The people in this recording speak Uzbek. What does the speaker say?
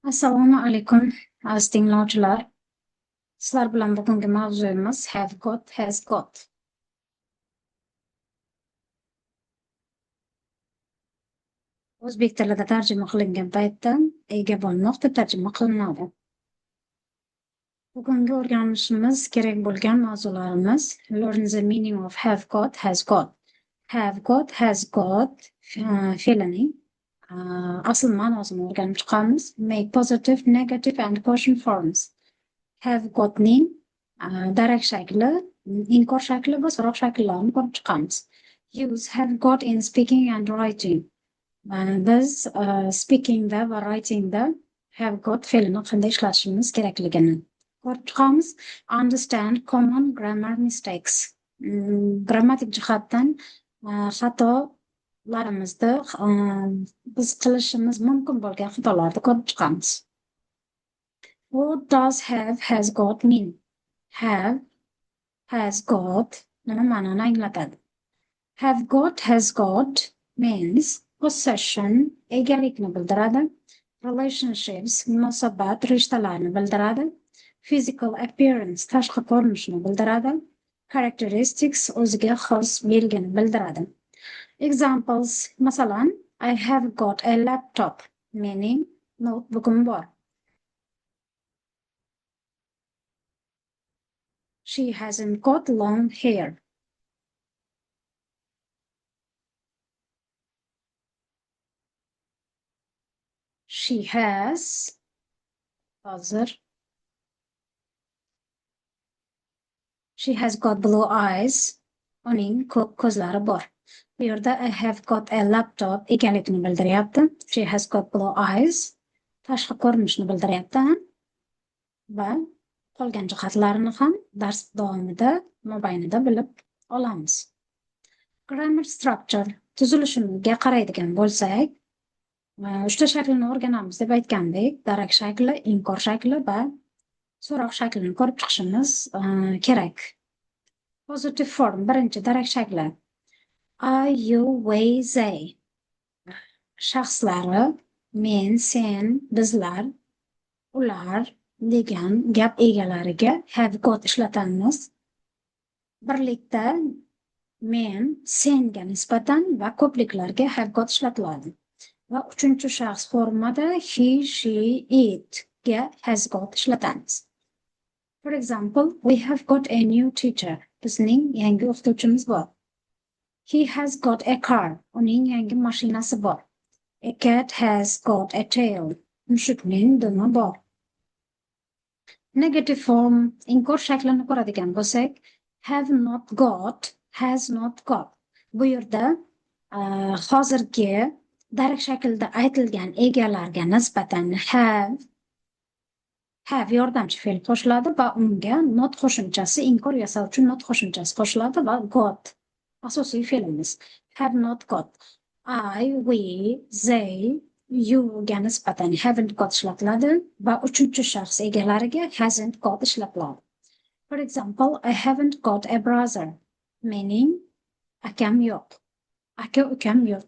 Assalomu alaykum, aziz tinglovchilar. Sizlar bilan bugungi mavzuyimiz have got, has got. O'zbek tilida tarjima qilingan paytda ega bo'lmoq deb tarjima qilinadi. Bugungi o'rganishimiz kerak bo'lgan mavzularimiz learn the meaning of have got, has got. Have got, has got fe'lining asl ma'nosini o'rganib chiqamiz. Make positive, negative and question forms. Have gotning darak shakli, inkor shakli va so'roq shakllarini ko'rib chiqamiz. Use have got in speaking and writing. Biz speakingda va writingda have got fe'lini qanday ishlatishimiz kerakligini ko'rib chiqamiz. Understand common grammar mistakes. Grammatik jihatdan xatolarimizni biz qilishimiz mumkin bo'lgan xatolarni ko'rib chiqamiz. What does have, has got mean? Have, has got nima ma'noni anglatadi? Have got, has got means possession, egalikni bildiradi. Relationships, munosabat, rishtalarni bildiradi. Physical appearance, tashqi ko'rinishni bildiradi. Characteristics, o'ziga xos belgini bildiradi. Examples, masalan, I have got a laptop, meaning notebook'im bor. She hasn't got long hair. She has hozir she has got blue eyes. Uning ko'k ko'zlari bor. Bu yerda I have got a laptop egalikni bildiryapti. She has got blue eyes tashqi ko'rinishni bildiryapti. Va qolgan jihatlarini ham dars davomida mobaynida bilib olamiz. Grammar structure tuzilishiniga qaraydigan bo'lsak, uchta shaklni o'rganamiz deb aytgandek, darak shakli, inkor shakli va so'roq shaklini ko'rib chiqishimiz kerak. Positive form birinchi darak shakli. I, you, we, they. Shaxslari men, sen, bizlar, ular degan gap egalariga have got ishlatamiz. Birlikda men, senga nisbatan va ko'pliklarga have got ishlatiladi. Va uchinchi shaxs formada he, she, it ga has got ishlatamiz. For example, we have got a new teacher. Bizning yangi o'qituvchimiz bor. He has got a car. Uning yangi mashinasi bor. A cat has got a tail. Mushukning dumi bor. Negative form inkor shaklini ko'radigan bo'lsak, have not got, has not got. Bu yerda hozirgi darak shaklda aytilgan egalarga nisbatan have yordamchi fe'l qo'shiladi va unga not qo'shimchasi, inkor yasovchi not qo'shimchasi qo'shiladi va got asosiy fe'limiz. Have not got. I, we, they, you ga nisbatan haven't got ishlatiladi va uchinchi shaxs egalariga hasn't got ishlatiladi. For example, I haven't got a brother, meaning akam yo'q. Aka ukam yo'q.